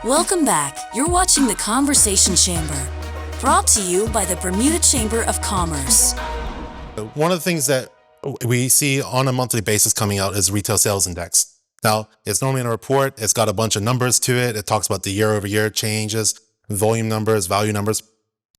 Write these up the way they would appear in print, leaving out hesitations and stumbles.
Welcome back. You're watching The Conversation Chamber, brought to you by the Bermuda Chamber of Commerce. One of the things that we see on a monthly basis coming out is retail sales index. Now, it's normally in a report. It's got a bunch of numbers to it. It talks about the year-over-year changes, volume numbers, value numbers.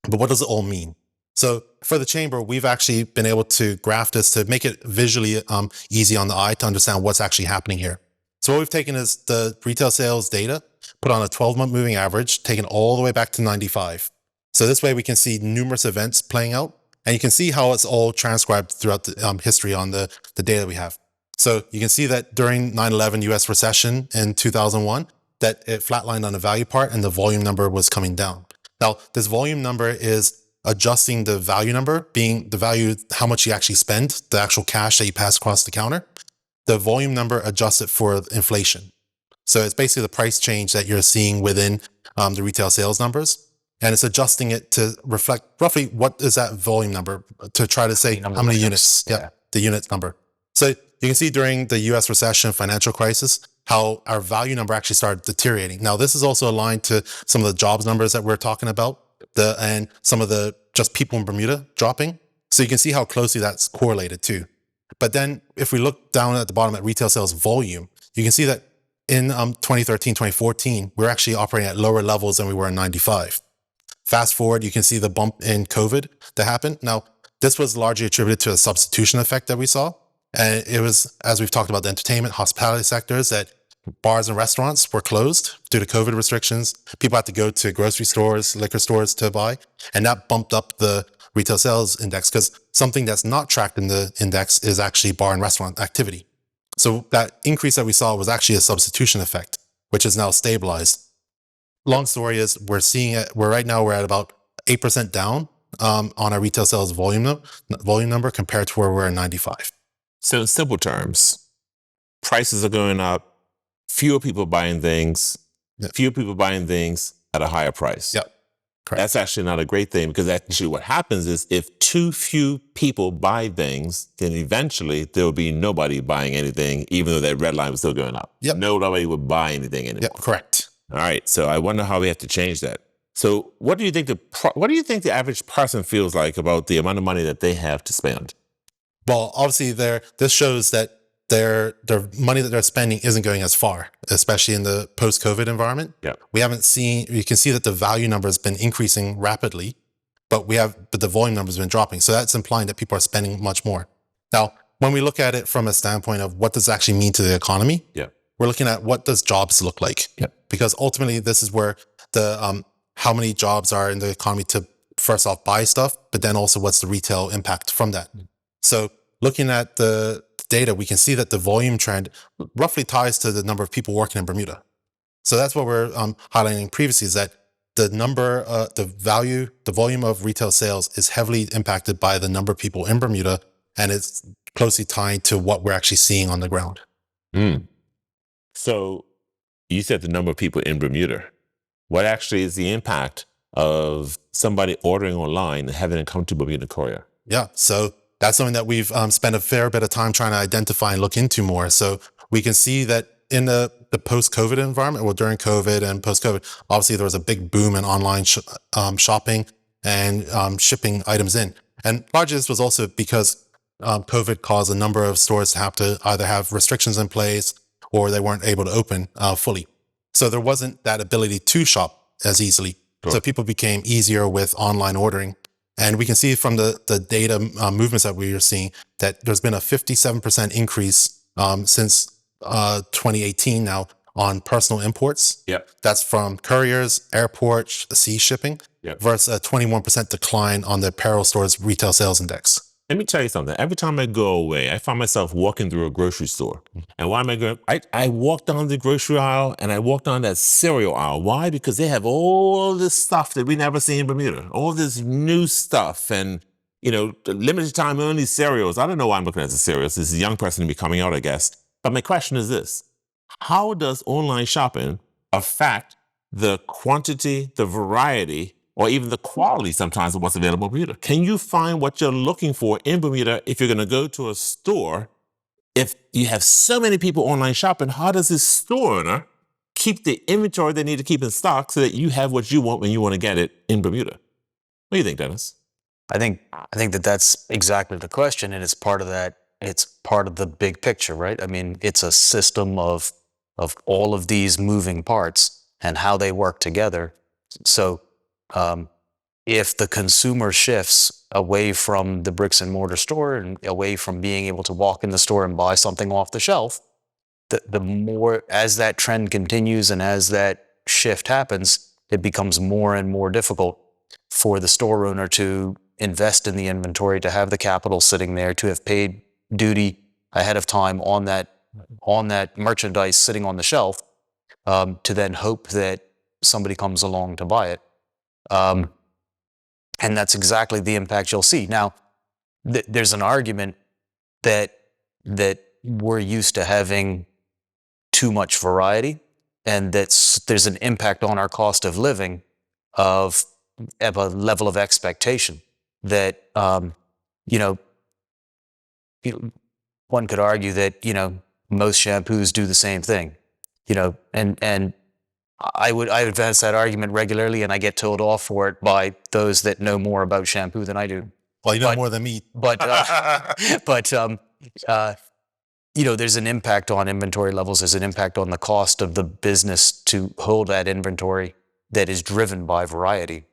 But what does it all mean? So for the chamber, we've actually been able to graph this to make it visually easy on the eye to understand what's actually happening here. So what we've taken is the retail sales data, put on a 12-month moving average, taken all the way back to 95. So this way we can see numerous events playing out, and you can see how it's all transcribed throughout the history on the data we have. So you can see that during 9/11 US recession in 2001, that it flatlined on the value part and the volume number was coming down. Now, this volume number is adjusting the value number, being the value, how much you actually spend, the actual cash that you pass across the counter. The volume number adjusted for inflation. So it's basically the price change that you're seeing within the retail sales numbers. And it's adjusting it to reflect roughly what is that volume number to try to say how many units, the units number. So you can see during the US recession, financial crisis, how our value number actually started deteriorating. Now, this is also aligned to some of the jobs numbers that we're talking about, and some of the just people in Bermuda dropping. So you can see how closely that's correlated too. But then if we look down at the bottom at retail sales volume, you can see that in 2013, 2014, we're actually operating at lower levels than we were in 95. Fast forward, you can see the bump in COVID that happened. Now, this was largely attributed to a substitution effect that we saw. And it was, as we've talked about, the entertainment, hospitality sectors, that bars and restaurants were closed due to COVID restrictions. People had to go to grocery stores, liquor stores to buy. And that bumped up the retail sales index, because something that's not tracked in the index is actually bar and restaurant activity. So that increase that we saw was actually a substitution effect, which is now stabilized. Long story is we're seeing it, we're at about 8% down on our retail sales volume number compared to where we were in 95. So in simple terms, prices are going up, fewer people buying things at a higher price. Yep. Correct. That's actually not a great thing, because actually what happens is if too few people buy things, then eventually there will be nobody buying anything, even though that red line was still going up. Yep. Nobody would buy anything anymore. Yep, correct. All right. So I wonder how we have to change that. So what do you think the average person feels like about the amount of money that they have to spend? Well, obviously this shows that their money that they're spending isn't going as far, especially in the post-COVID environment. Yeah. You can see that the value number has been increasing rapidly, but the volume number has been dropping. So that's implying that people are spending much more. Now, when we look at it from a standpoint of what does it actually mean to the economy, we're looking at what does jobs look like? Because ultimately this is where the how many jobs are in the economy to first off buy stuff, but then also what's the retail impact from that. So looking at the data, we can see that the volume trend roughly ties to the number of people working in Bermuda. So that's what we're highlighting previously, is that the volume of retail sales is heavily impacted by the number of people in Bermuda, and it's closely tied to what we're actually seeing on the ground. So you said the number of people in Bermuda. What actually is the impact of somebody ordering online and having to come to Bermuda Courier? Yeah, so that's something that we've spent a fair bit of time trying to identify and look into more. So we can see that in the post-COVID environment, well, during COVID and post-COVID, obviously there was a big boom in online shopping and shipping items in. And largely this was also because COVID caused a number of stores to have to either have restrictions in place or they weren't able to open fully. So there wasn't that ability to shop as easily. Sure. So people became easier with online ordering. And we can see from the data movements that we are seeing that there's been a 57% increase since 2018 now on personal imports. That's from couriers, airports, sea shipping, versus a 21% decline on the apparel store's retail sales index. Let me tell you something. Every time I go away, I find myself walking through a grocery store. And why am I going? I walk down the grocery aisle and I walk down that cereal aisle. Why? Because they have all this stuff that we never see in Bermuda. All this new stuff and, limited time only cereals. I don't know why I'm looking at the cereals. This is a young person to be coming out, I guess. But my question is this. How does online shopping affect the quantity, the variety, or even the quality sometimes of what's available in Bermuda? Can you find what you're looking for in Bermuda if you're going to go to a store? If you have so many people online shopping, how does this store owner keep the inventory they need to keep in stock so that you have what you want when you want to get it in Bermuda. What do you think, Dennis? I think that that's exactly the question, and it's part of that. It's part of the big picture, right? I mean, it's a system of all of these moving parts and how they work together. So, if the consumer shifts away from the bricks and mortar store and away from being able to walk in the store and buy something off the shelf, the more, as that trend continues and as that shift happens, it becomes more and more difficult for the store owner to invest in the inventory, to have the capital sitting there, to have paid duty ahead of time on that merchandise sitting on the shelf, to then hope that somebody comes along to buy it. And that's exactly the impact you'll see. Now, there's an argument that we're used to having too much variety, and there's an impact on our cost of living of a level of expectation that, one could argue that, most shampoos do the same thing, and I would advance that argument regularly, and I get told off for it by those that know more about shampoo than I do. Well, you know more than me. But there's an impact on inventory levels. There's an impact on the cost of the business to hold that inventory that is driven by variety.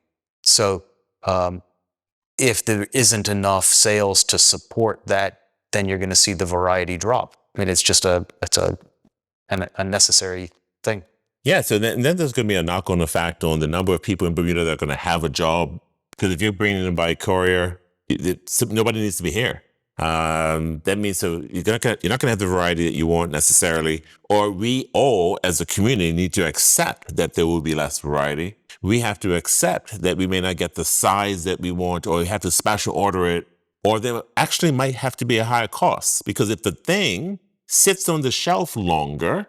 So if there isn't enough sales to support that, then you're going to see the variety drop. I mean, it's just a necessary thing. Yeah, so then there's going to be a knock-on effect on the number of people in Bermuda that are going to have a job. Because if you're bringing them by courier, nobody needs to be here. That means so you're not going to have the variety that you want necessarily. Or we all, as a community, need to accept that there will be less variety. We have to accept that we may not get the size that we want, or we have to special order it, or there actually might have to be a higher cost. Because if the thing sits on the shelf longer,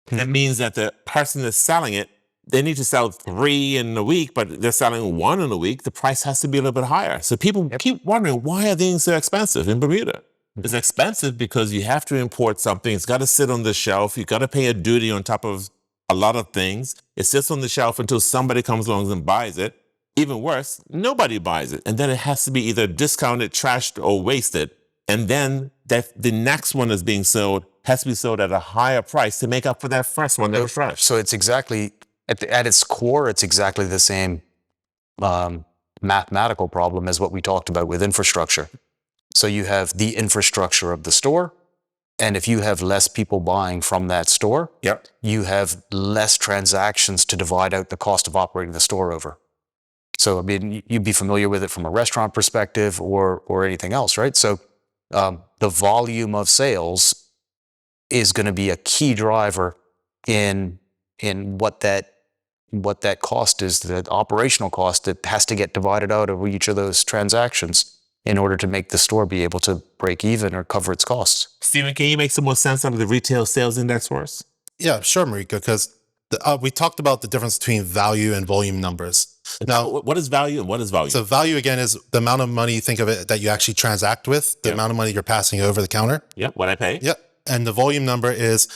that means that the person that's selling it, they need to sell 3 in a week, but they're selling 1 in a week. The price has to be a little bit higher. So people keep wondering, why are things so expensive in Bermuda? It's expensive because you have to import something. It's got to sit on the shelf. You've got to pay a duty on top of a lot of things. It sits on the shelf until somebody comes along and buys it. Even worse, nobody buys it. And then it has to be either discounted, trashed, or wasted. And then the next one that's being sold has to be sold at a higher price to make up for that first one that was fresh. So it's exactly, at its core, it's exactly the same mathematical problem as what we talked about with infrastructure. So you have the infrastructure of the store, and if you have less people buying from that store, you have less transactions to divide out the cost of operating the store over. So, I mean, you'd be familiar with it from a restaurant perspective or anything else, right? So the volume of sales is going to be a key driver in what that cost is, the operational cost that has to get divided out over each of those transactions in order to make the store be able to break even or cover its costs. Stephen, can you make some more sense out of the retail sales index for us? Yeah, sure, Marika, because we talked about the difference between value and volume numbers. Now, what is value and what is volume? So value, again, is the amount of money, think of it, that you actually transact with, the amount of money you're passing over the counter. Yep, what I pay. Yep. And the volume number is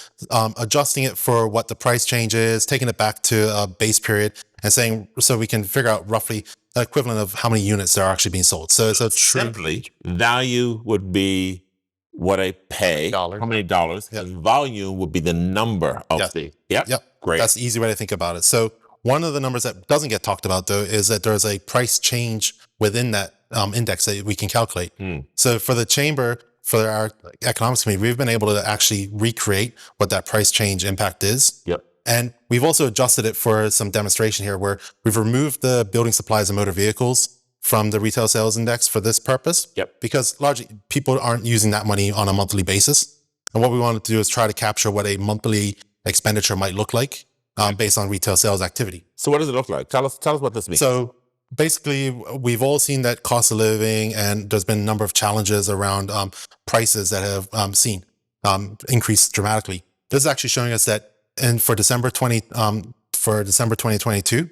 adjusting it for what the price change is, taking it back to a base period and saying, so we can figure out roughly the equivalent of how many units are actually being sold. So simply, value would be what I pay, how many dollars, and volume would be the number of the. Yep. Great. That's the easy way to think about it. So one of the numbers that doesn't get talked about, though, is that there's a price change within that index that we can calculate. So for the chamber, for our economics committee, we've been able to actually recreate what that price change impact is. And we've also adjusted it for some demonstration here where we've removed the building supplies and motor vehicles from the retail sales index for this purpose. Because largely people aren't using that money on a monthly basis. And what we wanted to do is try to capture what a monthly expenditure might look like based on retail sales activity. So what does it look like? Tell us what this means. So basically, we've all seen that cost of living, and there's been a number of challenges around prices that have seen increase dramatically. This is actually showing us that for December 2022,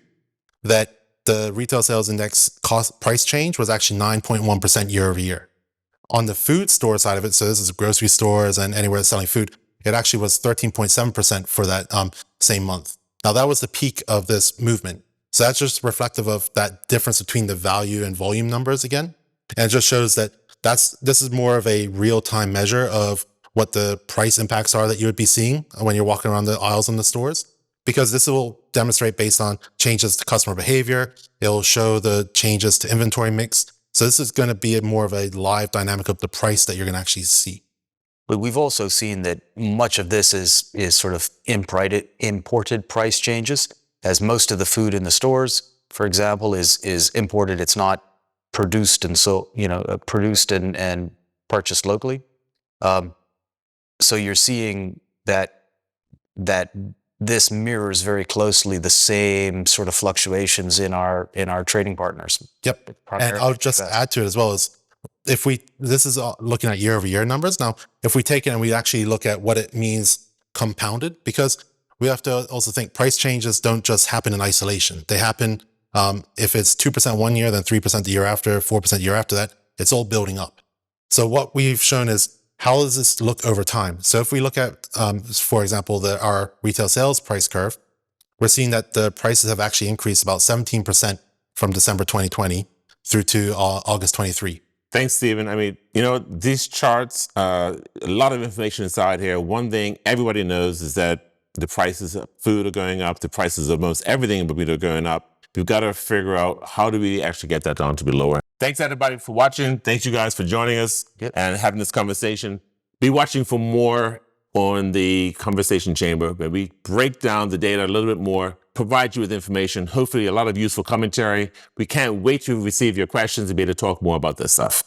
that the retail sales index cost price change was actually 9.1% year over year. On the food store side of it, so this is grocery stores and anywhere that's selling food, it actually was 13.7% for that same month. Now that was the peak of this movement. So that's just reflective of that difference between the value and volume numbers again. And it just shows that this is more of a real-time measure of what the price impacts are that you would be seeing when you're walking around the aisles in the stores, because this will demonstrate based on changes to customer behavior. It'll show the changes to inventory mix. So this is going to be more of a live dynamic of the price that you're going to actually see. But we've also seen that much of this is sort of imported price changes, as most of the food in the stores, for example, is imported. It's not produced and produced and purchased locally. So you're seeing that this mirrors very closely the same sort of fluctuations in our trading partners. Yep. And I'll just add to it as well as this is looking at year-over-year numbers. Now, if we take it and we actually look at what it means compounded, because we have to also think price changes don't just happen in isolation. They happen, if it's 2% one year, then 3% the year after, 4% the year after that, it's all building up. So what we've shown is, how does this look over time? So if we look at, for example, our retail sales price curve, we're seeing that the prices have actually increased about 17% from December 2020 through to August 23. Thanks, Stephen. I mean, these charts, a lot of information inside here. One thing everybody knows is that the prices of food are going up. The prices of most everything in Bermuda are going up. We've got to figure out how do we actually get that down to be lower. Thanks, everybody, for watching. Thanks, you guys, for joining us and having this conversation. Be watching for more on the Conversation Chamber, where we break down the data a little bit more, provide you with information, hopefully a lot of useful commentary. We can't wait to receive your questions and be able to talk more about this stuff.